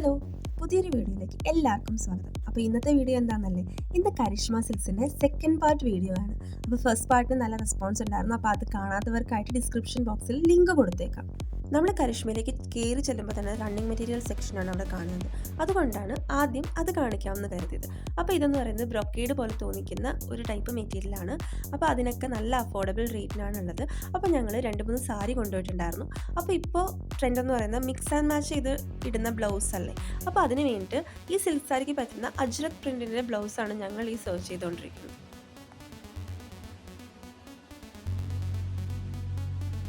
Hello, പുതിയൊരു വീഡിയോയിലേക്ക് എല്ലാവർക്കും സ്വാഗതം. അപ്പോൾ ഇന്നത്തെ വീഡിയോ എന്താണെന്നല്ലേ, ഇന്ന് കരിഷ്മ സിൽക്സിൻ്റെ സെക്കൻഡ് പാർട്ട് വീഡിയോ ആണ്. അപ്പോൾ ഫസ്റ്റ് പാർട്ടിന് നല്ല റെസ്പോൺസ് ഉണ്ടായിരുന്നു. അപ്പോൾ അത് കാണാത്തവർക്കായിട്ട് ഡിസ്ക്രിപ്ഷൻ ബോക്സിൽ ലിങ്ക് കൊടുത്തേക്കാം. നമ്മൾ കരിഷ്മയിലേക്ക് കയറി ചെല്ലുമ്പോൾ തന്നെ റണ്ണിങ് മെറ്റീരിയൽ സെക്ഷനാണ് അവിടെ കാണുന്നത്. അതുകൊണ്ടാണ് ആദ്യം അത് കാണിക്കാമെന്ന് കരുതിയത്. അപ്പോൾ ഇതെന്ന് പറയുന്നത് ബ്രൊക്കേഡ് പോലെ തോന്നിക്കുന്ന ഒരു ടൈപ്പ് മെറ്റീരിയലാണ്. അപ്പോൾ അതിനൊക്കെ നല്ല അഫോർഡബിൾ റേറ്റിനാണ് ഉള്ളത്. അപ്പോൾ ഞങ്ങൾ 2-3 സാരി കൊണ്ടുപോയിട്ടുണ്ടായിരുന്നു. അപ്പോൾ ഇപ്പോൾ ട്രെൻഡ് എന്ന് പറയുന്നത് മിക്സ് ആൻഡ് മാച്ച് ചെയ്ത് ഇടുന്ന ബ്ലൗസ് അല്ലേ. അപ്പോൾ അതിന് വേണ്ടിയിട്ട് ഈ സിൽക്ക് സാരിക്ക് പറ്റുന്ന അജ്രക് പ്രിൻറ്റിൻ്റെ ബ്ലൗസാണ് ഞങ്ങൾ ഈ സെർച്ച് ചെയ്തുകൊണ്ടിരിക്കുന്നത്.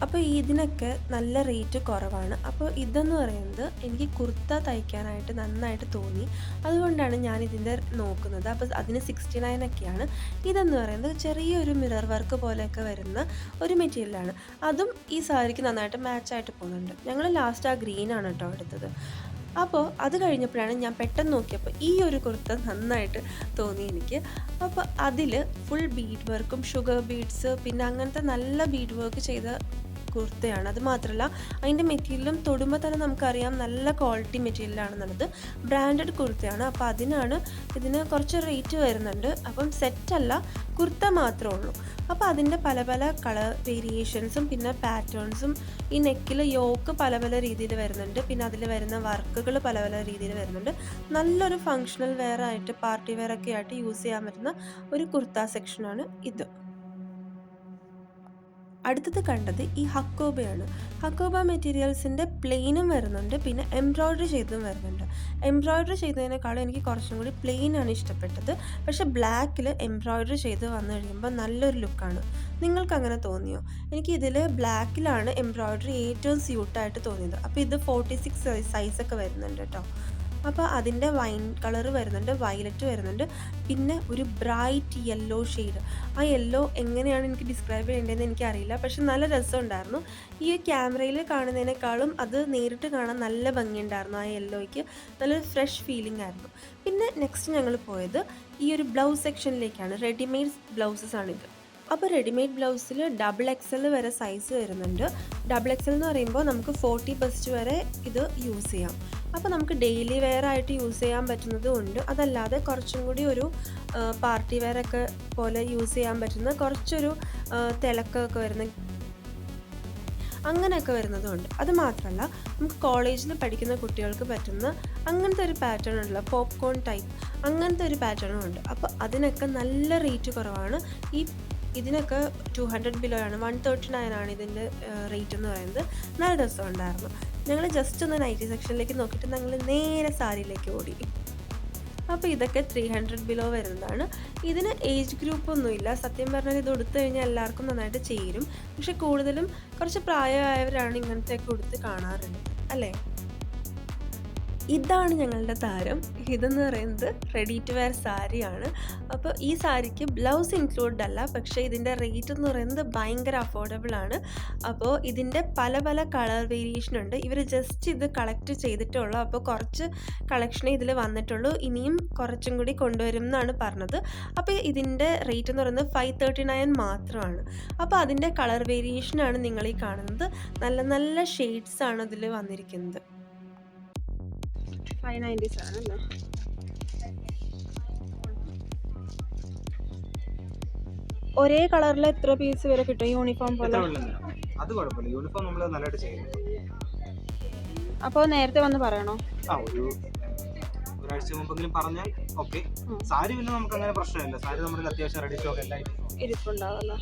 അപ്പോൾ ഇതിനൊക്കെ നല്ല റേറ്റ് കുറവാണ്. അപ്പോൾ ഇതെന്ന് പറയുന്നത് എനിക്ക് കുർത്ത തയ്ക്കാനായിട്ട് നന്നായിട്ട് തോന്നി. അതുകൊണ്ടാണ് ഞാൻ ഇതിൻ്റെ നോക്കുന്നത്. അപ്പോൾ അതിന് 69 ഒക്കെയാണ്. ഇതെന്ന് പറയുന്നത് ചെറിയൊരു മിറർ വർക്ക് പോലെയൊക്കെ വരുന്ന ഒരു മെറ്റീരിയലാണ്. അതും ഈ സാരിക്ക് നന്നായിട്ട് മാച്ചായിട്ട് പോകുന്നുണ്ട്. ഞങ്ങൾ ലാസ്റ്റ് ആ ഗ്രീനാണ് കേട്ടോ എടുത്തത്. അപ്പോൾ അത് കഴിഞ്ഞപ്പോഴാണ് ഞാൻ പെട്ടെന്ന് നോക്കിയപ്പോൾ ഈ ഒരു കുർത്ത നന്നായിട്ട് തോന്നി എനിക്ക്. അപ്പോൾ അതിൽ ഫുൾ ബീഡ് വർക്കും ഷുഗർ ബീഡ്സ് പിന്നെ അങ്ങനത്തെ നല്ല ബീഡ് വർക്ക് ചെയ്ത കുർത്തയാണ്. അത് മാത്രമല്ല അതിൻ്റെ മെറ്റീരിയലും തൊടുമ്പോൾ തന്നെ നമുക്കറിയാം നല്ല ക്വാളിറ്റി മെറ്റീരിയലാണെന്നുള്ളത്. ബ്രാൻഡഡ് കുർത്തയാണ്. അപ്പോൾ ഇതിന് കുറച്ച് റേറ്റ് വരുന്നുണ്ട്. അപ്പം സെറ്റല്ല, കുർത്ത മാത്രമേ ഉള്ളൂ. അപ്പോൾ അതിൻ്റെ പല പല കളർ വേരിയേഷൻസും പിന്നെ പാറ്റേൺസും ഈ നെക്കിൽ യോക്ക് പല പല രീതിയിൽ വരുന്നുണ്ട്. പിന്നെ അതിൽ വരുന്ന വർക്കുകൾ പല പല രീതിയിൽ വരുന്നുണ്ട്. നല്ലൊരു ഫങ്ഷണൽ വെയർ ആയിട്ട് പാർട്ടി വെയർ ഒക്കെ ആയിട്ട് യൂസ് ചെയ്യാൻ പറ്റുന്ന ഒരു കുർത്ത സെക്ഷനാണ് ഇത്. അടുത്തത് കണ്ടത് ഈ ഹക്കോബയാണ്. ഹക്കോബ മെറ്റീരിയൽസിൻ്റെ പ്ലെയിനും വരുന്നുണ്ട് പിന്നെ എംബ്രോയ്ഡറി ചെയ്തതും വരുന്നുണ്ട്. എംബ്രോയ്ഡറി ചെയ്തതിനേക്കാളും എനിക്ക് കുറച്ചും കൂടി പ്ലെയിനാണ് ഇഷ്ടപ്പെട്ടത്. പക്ഷേ ബ്ലാക്കിൽ എംബ്രോയ്ഡറി ചെയ്ത് വന്നു കഴിയുമ്പോൾ നല്ലൊരു ലുക്കാണ്. നിങ്ങൾക്ക് അങ്ങനെ തോന്നിയോ? എനിക്ക് ഇതിൽ ബ്ലാക്കിലാണ് എംബ്രോയ്ഡറി ഏറ്റവും സ്യൂട്ടായിട്ട് തോന്നിയത്. അപ്പോൾ ഇത് 46 സൈസൊക്കെ വരുന്നുണ്ട് കേട്ടോ. അപ്പോൾ അതിൻ്റെ വൈൻ കളർ വരുന്നുണ്ട്, വയലറ്റ് വരുന്നുണ്ട്, പിന്നെ ഒരു ബ്രൈറ്റ് യെല്ലോ ഷെയ്ഡ്. ആ യെല്ലോ എങ്ങനെയാണ് എനിക്ക് ഡിസ്ക്രൈബ് ചെയ്യേണ്ടതെന്ന് എനിക്കറിയില്ല. പക്ഷെ നല്ല രസമുണ്ടായിരുന്നു. ഈ ക്യാമറയിൽ കാണുന്നതിനേക്കാളും അത് നേരിട്ട് കാണാൻ നല്ല ഭംഗിയുണ്ടായിരുന്നു. ആ യെല്ലോയ്ക്ക് നല്ലൊരു ഫ്രഷ് ഫീലിംഗ് ആയിരുന്നു. പിന്നെ നെക്സ്റ്റ് ഞങ്ങൾ പോയത് ഈ ഒരു ബ്ലൗസ് സെക്ഷനിലേക്കാണ്. റെഡിമെയ്ഡ് ബ്ലൗസസ് ആണിത്. അപ്പോൾ റെഡിമെയ്ഡ് ബ്ലൗസിൽ XXL വരെ സൈസ് വരുന്നുണ്ട്. XXL എന്ന് പറയുമ്പോൾ നമുക്ക് 40 ബസ്റ്റ് വരെ ഇത് യൂസ് ചെയ്യാം. അപ്പോൾ നമുക്ക് ഡെയിലി വെയർ ആയിട്ട് യൂസ് ചെയ്യാൻ പറ്റുന്നതും ഉണ്ട്. അതല്ലാതെ കുറച്ചും കൂടി ഒരു പാർട്ടി വെയർ ഒക്കെ പോലെ യൂസ് ചെയ്യാൻ പറ്റുന്ന കുറച്ചൊരു തിളക്കമൊക്കെ വരുന്ന അങ്ങനെയൊക്കെ വരുന്നതുമുണ്ട്. അത് മാത്രമല്ല നമുക്ക് കോളേജിൽ പഠിക്കുന്ന കുട്ടികൾക്ക് പറ്റുന്ന അങ്ങനത്തെ ഒരു പാറ്റേൺ ഉണ്ടല്ലോ, പോപ്കോൺ ടൈപ്പ്, അങ്ങനത്തെ ഒരു പാറ്റേണും ഉണ്ട്. അപ്പോൾ അതിനൊക്കെ നല്ല റേറ്റ് കുറവാണ്. ഇതിനൊക്കെ 200 ബിലോ ആണ്. 139 ആണ് ഇതിൻ്റെ റേറ്റ് എന്ന് പറയുന്നത്. നല്ല രസമുണ്ടായിരുന്നു. ഞങ്ങൾ ജസ്റ്റ് ഒന്ന് നൈറ്റി സെക്ഷനിലേക്ക് നോക്കിയിട്ട് ഞങ്ങൾ നേരെ സാരിയിലേക്ക് ഓടി. അപ്പോൾ ഇതൊക്കെ 300 ബിലോ വരുന്നതാണ്. ഇതിന് ഏജ് ഗ്രൂപ്പൊന്നുമില്ല. സത്യം പറഞ്ഞാൽ ഇത് ഉടുത്തു കഴിഞ്ഞാൽ എല്ലാവർക്കും നന്നായിട്ട് ചേരും. പക്ഷെ കൂടുതലും കുറച്ച് പ്രായമായവരാണ് ഇങ്ങനത്തെയൊക്കെ ഉടുത്ത് കാണാറുണ്ട് അല്ലേ. ഇതാണ് ഞങ്ങളുടെ താരം. ഇതെന്ന് പറയുന്നത് റെഡി ടു വെയർ സാരിയാണ്. അപ്പോൾ ഈ സാരിക്ക് ബ്ലൗസ് ഇൻക്ലൂഡ് അല്ല, പക്ഷേ ഇതിൻ്റെ റേറ്റ് എന്ന് പറയുന്നത് ഭയങ്കര അഫോർഡബിൾ ആണ്. അപ്പോൾ ഇതിൻ്റെ പല പല കളർ വേരിയേഷൻ ഉണ്ട്. ഇവർ ജസ്റ്റ് ഇത് കളക്ട് ചെയ്തിട്ടുള്ളൂ. അപ്പോൾ കുറച്ച് കളക്ഷനേ ഇതിൽ വന്നിട്ടുള്ളൂ. ഇനിയും കുറച്ചും കൂടി കൊണ്ടുവരും എന്നാണ് പറഞ്ഞത്. അപ്പോൾ ഇതിൻ്റെ റേറ്റ് എന്ന് പറയുന്നത് 539 മാത്രമാണ്. അപ്പോൾ അതിൻ്റെ കളർ വേരിയേഷനാണ് നിങ്ങൾ ഈ കാണുന്നത്. നല്ല നല്ല ഷെയ്ഡ്സ് ആണ് ഇതിൽ വന്നിരിക്കുന്നത്. 597 അല്ലേ? ഒരേ കളറിൽ എത്ര പീസ് വരെ കിട്ടും യൂണിഫോം പോലെ? അത് കുഴപ്പമില്ല, യൂണിഫോം നമ്മൾ നല്ലതായിട്ട് ചെയ്യുന്നു. അപ്പോൾ നേരത്തെ വന്ന് പറയണോ? ഒരാഴ്ച മുമ്പെങ്കിലും പറഞ്ഞാൽ ഓക്കെ. സാരി പിന്നെ നമുക്ക് അങ്ങനെ പ്രശ്നമില്ല. സാരി നമ്മുടെ അത്യാവശ്യം റെഡി സ്റ്റോക്ക് എല്ലാം ഇരിപ്പുണ്ടാവല്ലോ.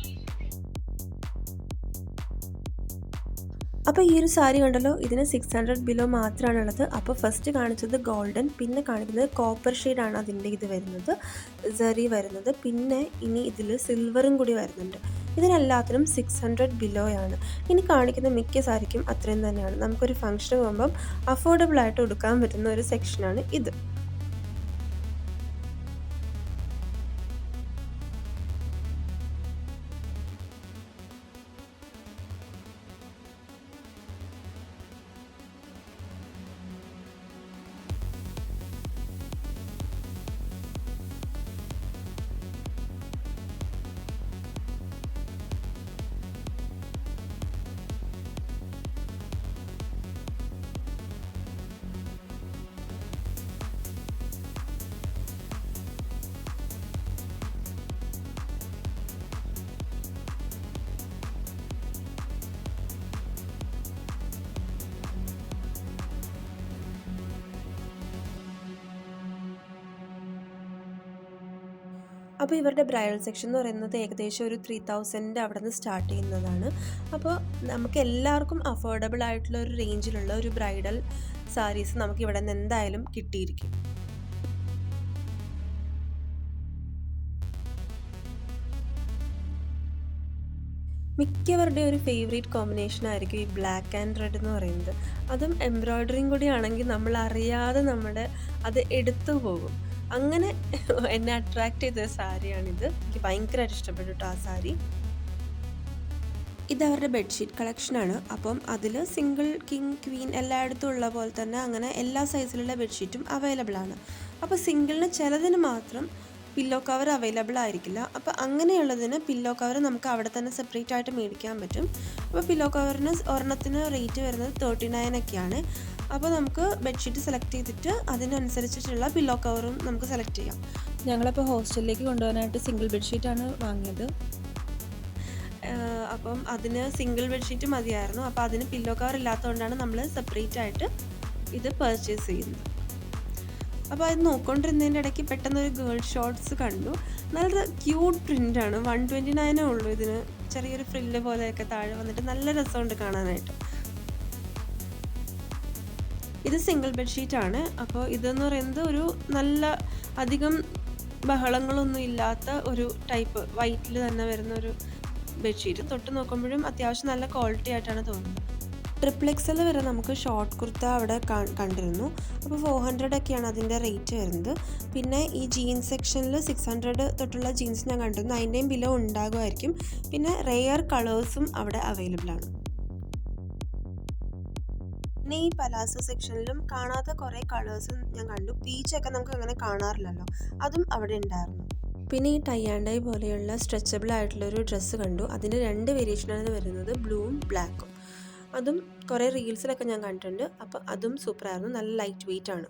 അപ്പോൾ ഈ ഒരു സാരി കണ്ടല്ലോ, ഇതിന് 600 ബിലോ മാത്രമാണുള്ളത്. അപ്പോൾ ഫസ്റ്റ് കാണിച്ചത് ഗോൾഡൻ, പിന്നെ കാണിക്കുന്നത് കോപ്പർ ഷെയ്ഡാണ് അതിൻ്റെ ഇത് വരുന്നത്, സെറി വരുന്നത്. പിന്നെ ഇനി ഇതിൽ സിൽവറും കൂടി വരുന്നുണ്ട്. ഇതിനെല്ലാത്തിനും 600 ബിലോയാണ്. ഇനി കാണിക്കുന്ന മിക്ക സാരിക്കും അത്രയും തന്നെയാണ്. നമുക്കൊരു ഫംഗ്ഷന് പോകുമ്പം അഫോർഡബിളായിട്ട് എടുക്കാൻ പറ്റുന്ന ഒരു സെക്ഷനാണ് ഇത്. അപ്പോൾ ഇവരുടെ ബ്രൈഡൽ സെക്ഷൻ എന്ന് പറയുന്നത് ഏകദേശം ഒരു 3000 അവിടെ നിന്ന് സ്റ്റാർട്ട് ചെയ്യുന്നതാണ്. അപ്പോൾ നമുക്ക് എല്ലാവർക്കും അഫോർഡബിൾ ആയിട്ടുള്ള ഒരു റേഞ്ചിലുള്ള ഒരു ബ്രൈഡൽ സാരീസ് നമുക്ക് ഇവിടെ നിന്ന് എന്തായാലും കിട്ടിയിരിക്കും. മിക്കവരുടെ ഒരു ഫേവറേറ്റ് കോമ്പിനേഷൻ ആയിരിക്കും ഈ ബ്ലാക്ക് ആൻഡ് റെഡ് എന്ന് പറയുന്നത്. അതും എംബ്രോയ്ഡറിയും കൂടി ആണെങ്കിൽ നമ്മൾ അറിയാതെ അത് എടുത്തു പോകും. അങ്ങനെ എന്നെ അട്രാക്റ്റ് ചെയ്ത സാരിയാണിത്. എനിക്ക് ഭയങ്കരമായിട്ട് ഇഷ്ടപ്പെട്ടു കേട്ടോ ആ സാരി. ഇതവരുടെ ബെഡ്ഷീറ്റ് കളക്ഷനാണ്. അപ്പം അതിൽ സിംഗിൾ, കിങ്, ക്വീൻ എല്ലായിടത്തും ഉള്ള പോലെ തന്നെ അങ്ങനെ എല്ലാ സൈസിലുള്ള ബെഡ്ഷീറ്റും അവൈലബിൾ ആണ്. അപ്പോൾ സിംഗിളിന് ചിലതിന് മാത്രം പില്ലോ കവർ അവൈലബിൾ ആയിരിക്കില്ല. അപ്പോൾ അങ്ങനെയുള്ളതിന് പില്ലോ കവർ നമുക്ക് അവിടെ തന്നെ സെപ്പറേറ്റ് ആയിട്ട് മേടിക്കാൻ പറ്റും. അപ്പോൾ പില്ലോ കവറിന് ഒരെണ്ണത്തിന് റേറ്റ് വരുന്നത് 39 ഒക്കെയാണ്. അപ്പോൾ നമുക്ക് ബെഡ്ഷീറ്റ് സെലക്ട് ചെയ്തിട്ട് അതിനനുസരിച്ചിട്ടുള്ള പില്ലോ കവറും നമുക്ക് സെലക്ട് ചെയ്യാം. ഞങ്ങളപ്പോൾ ഹോസ്റ്റലിലേക്ക് കൊണ്ടുപോകാനായിട്ട് സിംഗിൾ ബെഡ്ഷീറ്റാണ് വാങ്ങിയത്. അപ്പം അതിന് സിംഗിൾ ബെഡ്ഷീറ്റ് മതിയായിരുന്നു. അപ്പോൾ അതിന് പില്ലോ കവർ ഇല്ലാത്തതുകൊണ്ടാണ് നമ്മൾ സെപ്പറേറ്റ് ആയിട്ട് ഇത് പർച്ചേസ് ചെയ്യുന്നത്. അപ്പോൾ അത് നോക്കിക്കൊണ്ടിരുന്നതിൻ്റെ ഇടയ്ക്ക് പെട്ടെന്ന് ഒരു ഗേൾ ഷോർട്സ് കണ്ടു. നല്ല ക്യൂട്ട് പ്രിൻ്റാണ്. 129 ഉള്ളൂ ഇതിന്. ചെറിയൊരു ഫ്രില്ല് പോലെയൊക്കെ താഴെ വന്നിട്ട് നല്ല രസമുണ്ട് കാണാനായിട്ട്. ഇത് സിംഗിൾ ബെഡ്ഷീറ്റാണ്. അപ്പോൾ ഇതെന്ന് പറയുന്നത് ഒരു നല്ല അധികം ബഹളങ്ങളൊന്നും ഇല്ലാത്ത ഒരു ടൈപ്പ് വൈറ്റിൽ തന്നെ വരുന്ന ഒരു ബെഡ്ഷീറ്റ്. തൊട്ട് നോക്കുമ്പോഴും അത്യാവശ്യം നല്ല ക്വാളിറ്റി ആയിട്ടാണ് തോന്നുന്നത്. XXL വരെ നമുക്ക് ഷോർട്ട് കുർത്ത അവിടെ കണ്ടിരുന്നു. അപ്പോൾ 400 ഒക്കെയാണ് അതിൻ്റെ റേറ്റ് വരുന്നത്. പിന്നെ ഈ ജീൻസ് സെക്ഷനിൽ 600 തൊട്ടുള്ള ജീൻസ് ഞാൻ കണ്ടിരുന്നു. അതിൻ്റെയും ബിലോ ഉണ്ടാകുമായിരിക്കും. പിന്നെ റെയർ കളേഴ്സും അവിടെ അവൈലബിൾ ആണ്. പിന്നെ ഈ പലാസോ സെക്ഷനിലും കാണാത്ത കുറേ കളേഴ്സും ഞാൻ കണ്ടു. പീച്ചൊക്കെ നമുക്ക് അങ്ങനെ കാണാറില്ലല്ലോ, അതും അവിടെ ഉണ്ടായിരുന്നു. പിന്നെ ഈ ടൈ ആൻഡ് ഡൈ പോലെയുള്ള സ്ട്രെച്ചബിൾ ആയിട്ടുള്ളൊരു ഡ്രസ്സ് കണ്ടു. അതിൻ്റെ 2 വേരിയേഷനാണ് വരുന്നത്, ബ്ലൂവും ബ്ലാക്കും. അതും കുറേ റീൽസിലൊക്കെ ഞാൻ കണ്ടിട്ടുണ്ട്. അപ്പോൾ അതും സൂപ്പറായിരുന്നു. നല്ല ലൈറ്റ് വെയിറ്റ് ആണ്.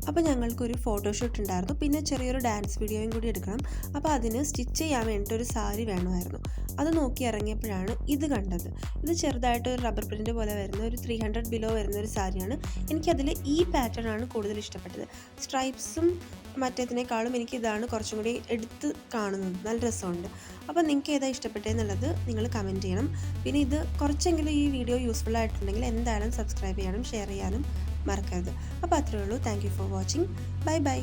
അപ്പോൾ ഞങ്ങൾക്കൊരു ഫോട്ടോഷൂട്ട് ഉണ്ടായിരുന്നു. പിന്നെ ചെറിയൊരു ഡാൻസ് വീഡിയോയും കൂടി എടുക്കണം. അപ്പോൾ അതിന് സ്റ്റിച്ച് ചെയ്യാൻ വേണ്ടിയിട്ട് ഒരു സാരി വേണമായിരുന്നു. അത് നോക്കി ഇറങ്ങിയപ്പോഴാണ് ഇത് കണ്ടത്. ഇത് ചെറുതായിട്ട് ഒരു റബ്ബർ പ്രിൻ്റ് പോലെ വരുന്ന ഒരു 300 ബിലോ വരുന്ന ഒരു സാരിയാണ്. എനിക്കതിൽ ഈ പാറ്റേൺ ആണ് കൂടുതൽ ഇഷ്ടപ്പെട്ടത്. സ്ട്രൈപ്സും മറ്റേതിനേക്കാളും എനിക്കിതാണ് കുറച്ചും കൂടി എടുത്ത് കാണുന്നത്. നല്ല രസമുണ്ട്. അപ്പോൾ നിങ്ങൾക്ക് ഏതാ ഇഷ്ടപ്പെട്ടതെന്നുള്ളത് നിങ്ങൾ കമൻറ്റ് ചെയ്യണം. പിന്നെ ഇത് കുറച്ചെങ്കിലും ഈ വീഡിയോ യൂസ്ഫുൾ ആയിട്ടുണ്ടെങ്കിൽ എന്തായാലും സബ്സ്ക്രൈബ് ചെയ്യാനും ഷെയർ ചെയ്യാനും മറക്കരുത്. അപ്പോൾ അത്രയേ ഉള്ളൂ. Thank you for watching. Bye bye.